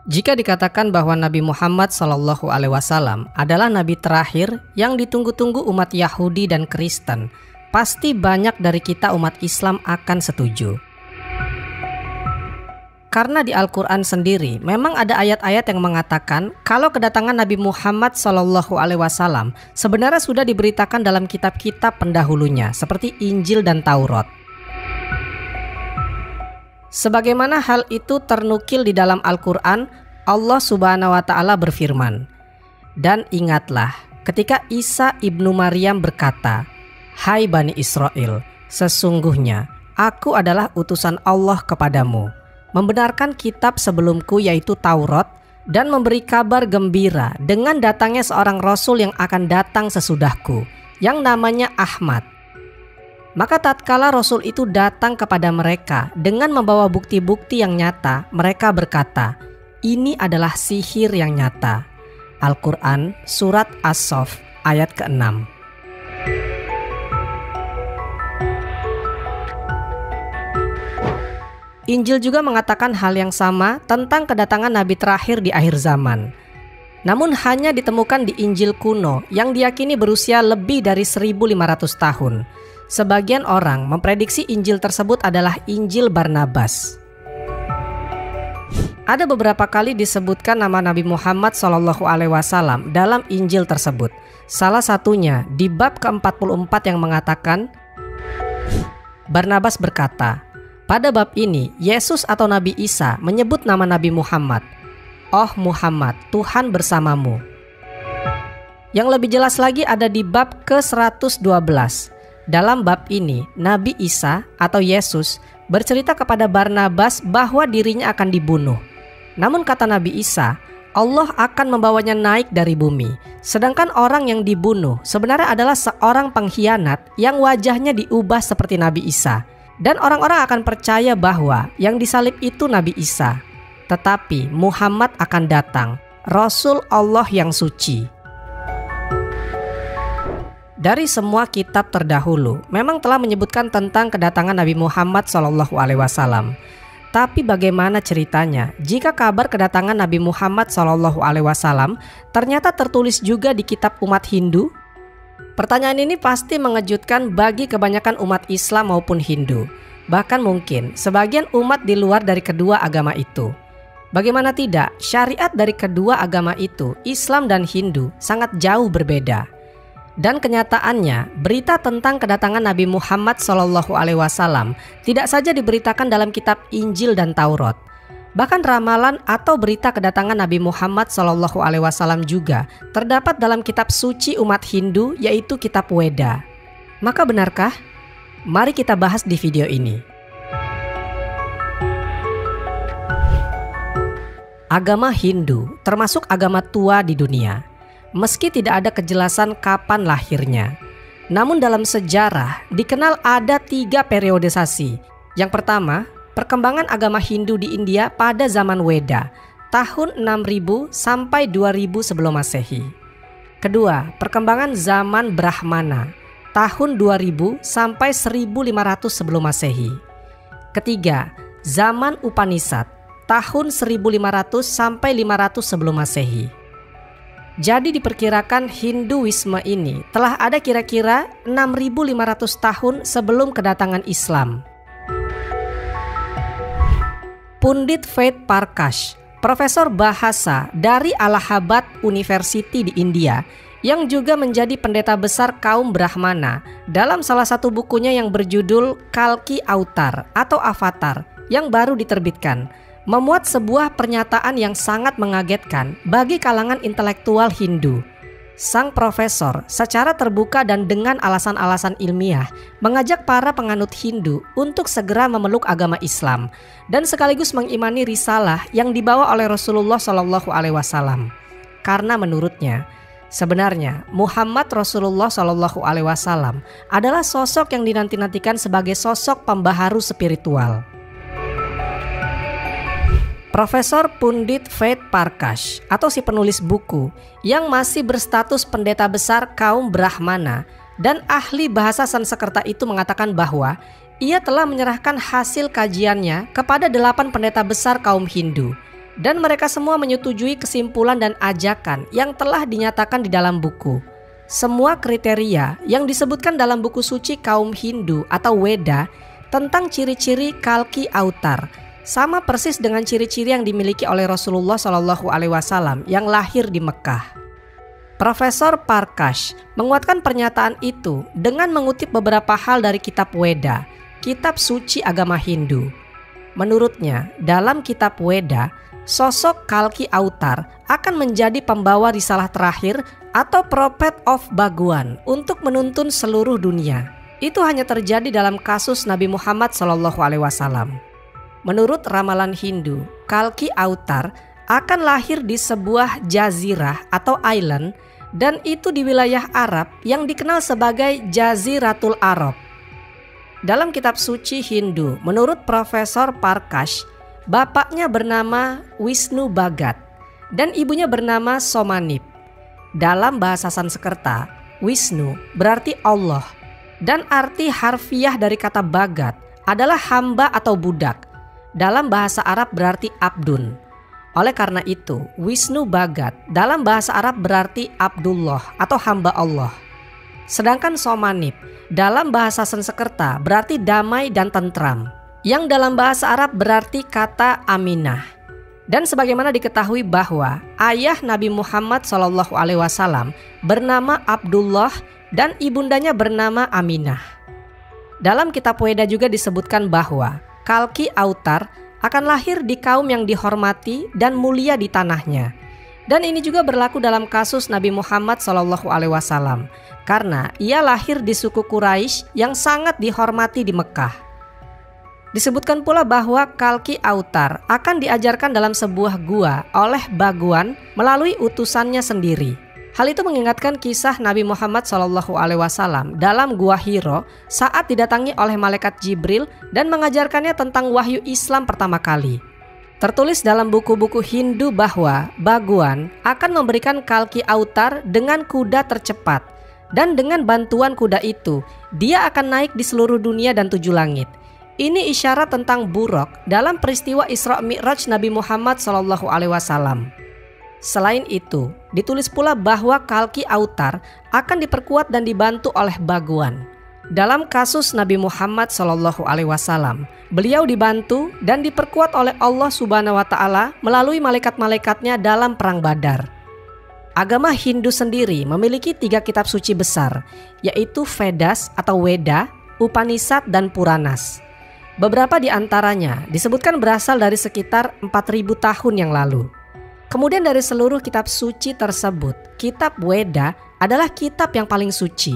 Jika dikatakan bahwa Nabi Muhammad SAW adalah nabi terakhir yang ditunggu-tunggu umat Yahudi dan Kristen, pasti banyak dari kita umat Islam akan setuju. Karena di Al-Quran sendiri memang ada ayat-ayat yang mengatakan kalau kedatangan Nabi Muhammad SAW sebenarnya sudah diberitakan dalam kitab-kitab pendahulunya seperti Injil dan Taurat. Sebagaimana hal itu ternukil di dalam Al-Quran, Allah Subhanahu wa Ta'ala berfirman, "Dan ingatlah ketika Isa ibnu Maryam berkata, 'Hai Bani Israel, sesungguhnya aku adalah utusan Allah kepadamu, membenarkan kitab sebelumku yaitu Taurat, dan memberi kabar gembira dengan datangnya seorang Rasul yang akan datang sesudahku, yang namanya Ahmad.' Maka tatkala Rasul itu datang kepada mereka dengan membawa bukti-bukti yang nyata, mereka berkata, 'Ini adalah sihir yang nyata.'" Al-Quran Surat As-Saff ayat ke-6. Injil juga mengatakan hal yang sama tentang kedatangan Nabi terakhir di akhir zaman. Namun hanya ditemukan di Injil kuno yang diyakini berusia lebih dari 1500 tahun. Sebagian orang memprediksi Injil tersebut adalah Injil Barnabas. Ada beberapa kali disebutkan nama Nabi Muhammad SAW dalam Injil tersebut. Salah satunya di bab ke-44 yang mengatakan, Barnabas berkata, "Pada bab ini Yesus atau Nabi Isa menyebut nama Nabi Muhammad. 'Oh Muhammad, Tuhan bersamamu.'" Yang lebih jelas lagi ada di bab ke-112. Dalam bab ini, Nabi Isa atau Yesus bercerita kepada Barnabas bahwa dirinya akan dibunuh. Namun kata Nabi Isa, Allah akan membawanya naik dari bumi. Sedangkan orang yang dibunuh sebenarnya adalah seorang pengkhianat yang wajahnya diubah seperti Nabi Isa. Dan orang-orang akan percaya bahwa yang disalib itu Nabi Isa. Tetapi Muhammad akan datang, Rasul Allah yang suci. Dari semua kitab terdahulu memang telah menyebutkan tentang kedatangan Nabi Muhammad SAW. Tapi bagaimana ceritanya jika kabar kedatangan Nabi Muhammad SAW ternyata tertulis juga di kitab umat Hindu? Pertanyaan ini pasti mengejutkan bagi kebanyakan umat Islam maupun Hindu. Bahkan mungkin sebagian umat di luar dari kedua agama itu. Bagaimana tidak, syariat dari kedua agama itu, Islam dan Hindu, sangat jauh berbeda. Dan kenyataannya, berita tentang kedatangan Nabi Muhammad SAW tidak saja diberitakan dalam kitab Injil dan Taurat. Bahkan ramalan atau berita kedatangan Nabi Muhammad SAW juga terdapat dalam kitab suci umat Hindu, yaitu kitab Weda. Maka benarkah? Mari kita bahas di video ini. Agama Hindu termasuk agama tua di dunia. Meski tidak ada kejelasan kapan lahirnya, namun dalam sejarah dikenal ada 3 periodisasi. Yang pertama, perkembangan agama Hindu di India pada zaman Weda, tahun 6000 sampai 2000 sebelum Masehi. Kedua, perkembangan zaman Brahmana, tahun 2000 sampai 1500 sebelum Masehi. Ketiga, zaman Upanishad, tahun 1500 sampai 500 sebelum Masehi. Jadi diperkirakan Hinduisme ini telah ada kira-kira 6500 tahun sebelum kedatangan Islam. Pundit Ved Prakash, profesor bahasa dari Allahabad University di India, yang juga menjadi pendeta besar kaum Brahmana, dalam salah satu bukunya yang berjudul Kalki Avatar atau Avatar yang baru diterbitkan, memuat sebuah pernyataan yang sangat mengagetkan bagi kalangan intelektual Hindu. Sang profesor secara terbuka dan dengan alasan-alasan ilmiah mengajak para penganut Hindu untuk segera memeluk agama Islam dan sekaligus mengimani risalah yang dibawa oleh Rasulullah SAW. Karena menurutnya, sebenarnya Muhammad Rasulullah SAW adalah sosok yang dinanti-nantikan sebagai sosok pembaharu spiritual. Profesor Pundit Ved Prakash atau si penulis buku yang masih berstatus pendeta besar kaum Brahmana dan ahli bahasa Sanskerta itu mengatakan bahwa ia telah menyerahkan hasil kajiannya kepada 8 pendeta besar kaum Hindu. Dan mereka semua menyetujui kesimpulan dan ajakan yang telah dinyatakan di dalam buku. Semua kriteria yang disebutkan dalam buku suci kaum Hindu atau Weda tentang ciri-ciri Kalki Avatar sama persis dengan ciri-ciri yang dimiliki oleh Rasulullah SAW yang lahir di Mekah. Profesor Parkash menguatkan pernyataan itu dengan mengutip beberapa hal dari kitab Weda, kitab suci agama Hindu. Menurutnya, dalam kitab Weda, sosok Kalki Avatar akan menjadi pembawa risalah terakhir atau Prophet of Bhagwan untuk menuntun seluruh dunia. Itu hanya terjadi dalam kasus Nabi Muhammad SAW. Menurut ramalan Hindu, Kalki Avatar akan lahir di sebuah jazirah atau island, dan itu di wilayah Arab yang dikenal sebagai Jaziratul Arab. Dalam kitab suci Hindu, menurut Profesor Parkash, bapaknya bernama Wisnu Bhagat dan ibunya bernama Somanip. Dalam bahasa Sanskerta, Wisnu berarti Allah dan arti harfiah dari kata Bhagat adalah hamba atau budak. Dalam bahasa Arab berarti abdun. Oleh karena itu, Wisnu Bhagat dalam bahasa Arab berarti Abdullah atau hamba Allah. Sedangkan Somanip dalam bahasa Sanskerta berarti damai dan tentram, yang dalam bahasa Arab berarti kata Aminah. Dan sebagaimana diketahui bahwa ayah Nabi Muhammad SAW bernama Abdullah dan ibundanya bernama Aminah. Dalam kitab Weda juga disebutkan bahwa Kalki Avatar akan lahir di kaum yang dihormati dan mulia di tanahnya. Dan ini juga berlaku dalam kasus Nabi Muhammad SAW, karena ia lahir di suku Quraisy yang sangat dihormati di Mekah. Disebutkan pula bahwa Kalki Avatar akan diajarkan dalam sebuah gua oleh Bhagwan melalui utusannya sendiri. Hal itu mengingatkan kisah Nabi Muhammad SAW dalam Gua Hiro saat didatangi oleh malaikat Jibril dan mengajarkannya tentang wahyu Islam pertama kali. Tertulis dalam buku-buku Hindu bahwa Bhagwan akan memberikan Kalki Avatar dengan kuda tercepat, dan dengan bantuan kuda itu dia akan naik di seluruh dunia dan 7 langit. Ini isyarat tentang Buraq dalam peristiwa Isra Mi'raj Nabi Muhammad SAW. Selain itu, ditulis pula bahwa Kalki Avatar akan diperkuat dan dibantu oleh Bhagwan. Dalam kasus Nabi Muhammad SAW, beliau dibantu dan diperkuat oleh Allah Subhanahu wa Ta'ala melalui malaikat-malaikatnya dalam perang Badar. Agama Hindu sendiri memiliki 3 kitab suci besar, yaitu Vedas atau Weda, Upanishad, dan Puranas. Beberapa di antaranya disebutkan berasal dari sekitar 4.000 tahun yang lalu. Kemudian dari seluruh kitab suci tersebut, kitab Weda adalah kitab yang paling suci.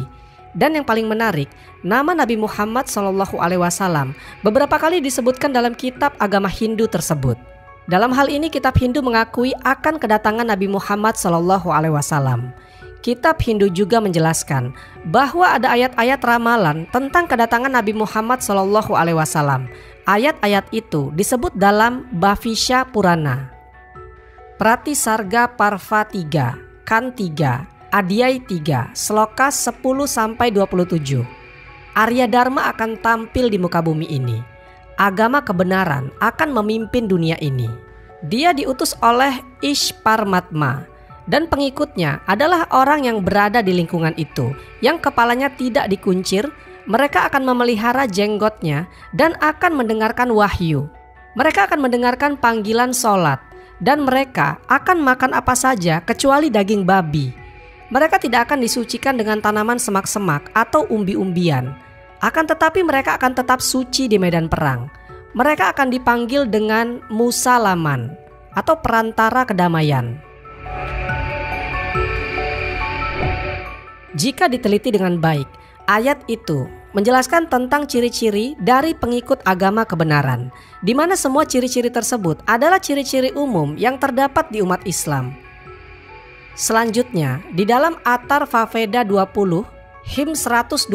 Dan yang paling menarik, nama Nabi Muhammad SAW beberapa kali disebutkan dalam kitab agama Hindu tersebut. Dalam hal ini kitab Hindu mengakui akan kedatangan Nabi Muhammad SAW. Kitab Hindu juga menjelaskan bahwa ada ayat-ayat ramalan tentang kedatangan Nabi Muhammad SAW. Ayat-ayat itu disebut dalam Bhavisha Purana. Pratisarga Parva 3, Kan 3, Adhyay 3, Sloka 10-27. Arya Dharma akan tampil di muka bumi ini. Agama kebenaran akan memimpin dunia ini. Dia diutus oleh Ishparmatma, dan pengikutnya adalah orang yang berada di lingkungan itu, yang kepalanya tidak dikuncir. Mereka akan memelihara jenggotnya dan akan mendengarkan wahyu. Mereka akan mendengarkan panggilan sholat, dan mereka akan makan apa saja kecuali daging babi. Mereka tidak akan disucikan dengan tanaman semak-semak atau umbi-umbian. Akan tetapi mereka akan tetap suci di medan perang. Mereka akan dipanggil dengan Musalaman atau perantara kedamaian. Jika diteliti dengan baik, ayat itu menjelaskan tentang ciri-ciri dari pengikut agama kebenaran, di mana semua ciri-ciri tersebut adalah ciri-ciri umum yang terdapat di umat Islam. Selanjutnya, di dalam Atharvaveda 20, him 127,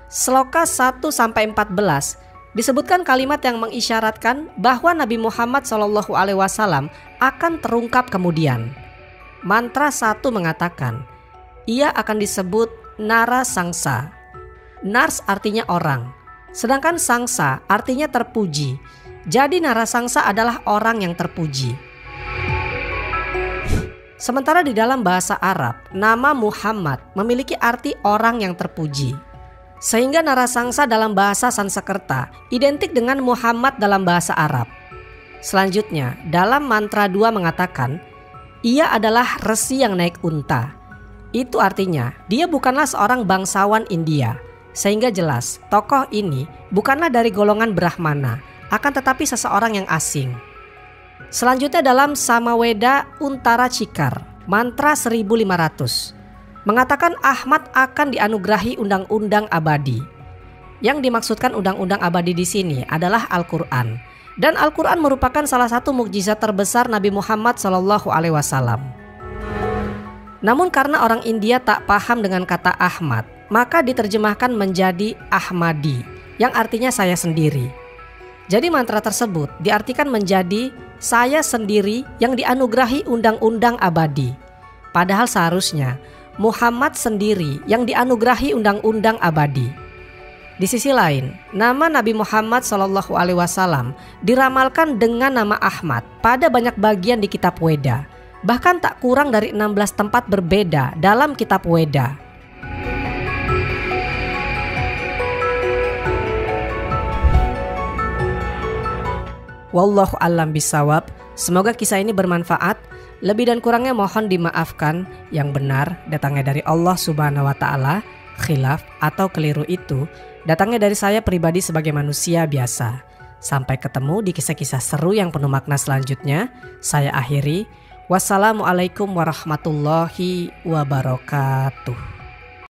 sloka 1-14, disebutkan kalimat yang mengisyaratkan bahwa Nabi Muhammad SAW akan terungkap kemudian. Mantra 1 mengatakan, ia akan disebut Nara Sangsa. Nars artinya orang, sedangkan Sangsa artinya terpuji. Jadi Narasangsa adalah orang yang terpuji. Sementara di dalam bahasa Arab, nama Muhammad memiliki arti orang yang terpuji. Sehingga Narasangsa dalam bahasa Sanskerta identik dengan Muhammad dalam bahasa Arab. Selanjutnya, dalam mantra 2 mengatakan, ia adalah resi yang naik unta. Itu artinya dia bukanlah seorang bangsawan India. Sehingga jelas tokoh ini bukanlah dari golongan Brahmana, akan tetapi seseorang yang asing. Selanjutnya dalam Samaweda Untara Cikar, mantra 1500, mengatakan Ahmad akan dianugerahi undang-undang abadi. Yang dimaksudkan undang-undang abadi di sini adalah Al-Quran. Dan Al-Quran merupakan salah satu mukjizat terbesar Nabi Muhammad SAW. Namun karena orang India tak paham dengan kata Ahmad, maka diterjemahkan menjadi Ahmadi, yang artinya saya sendiri. Jadi mantra tersebut diartikan menjadi saya sendiri yang dianugerahi undang-undang abadi. Padahal seharusnya Muhammad sendiri yang dianugerahi undang-undang abadi. Di sisi lain, nama Nabi Muhammad SAW diramalkan dengan nama Ahmad pada banyak bagian di kitab Weda. Bahkan tak kurang dari 16 tempat berbeda dalam kitab Weda. Wallahu a'lam bishawab. Semoga kisah ini bermanfaat. Lebih dan kurangnya mohon dimaafkan. Yang benar datangnya dari Allah Subhanahu wa taala. Khilaf atau keliru itu datangnya dari saya pribadi sebagai manusia biasa. Sampai ketemu di kisah-kisah seru yang penuh makna selanjutnya. Saya akhiri. Wassalamualaikum warahmatullahi wabarakatuh.